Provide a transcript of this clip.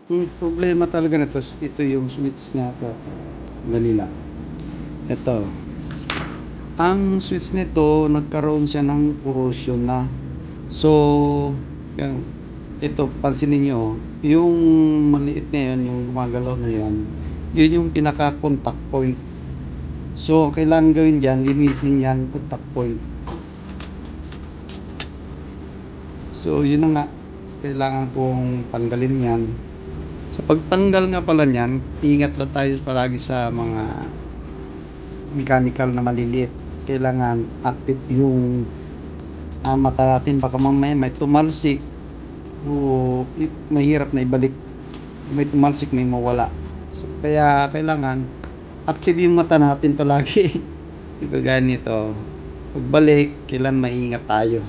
Problema talaga nito, ito yung switch niya 'to. Dali lang. Ito, ang switch nito nagkaroon siya ng corrosion na. So, yan, ito pansinin niyo, yung maliit na yun, yung gumagalaw na yan, yun yung pinaka-contact point. So, kailangan gawin diyan, linisin yan, contact point. So, yun na nga, kailangan kong tanggalin yan. Sa pagtanggal nga pala niyan, ingat lang tayo palagi sa mga mechanical na maliliit. Kailangan active yung mata natin, baka mamaya may tumalsik o mahirap na ibalik. May tumalsik, may mawala. So, kaya kailangan active yung mata natin palagi. Di ba ganito? Pagbalik, kailan maingat tayo.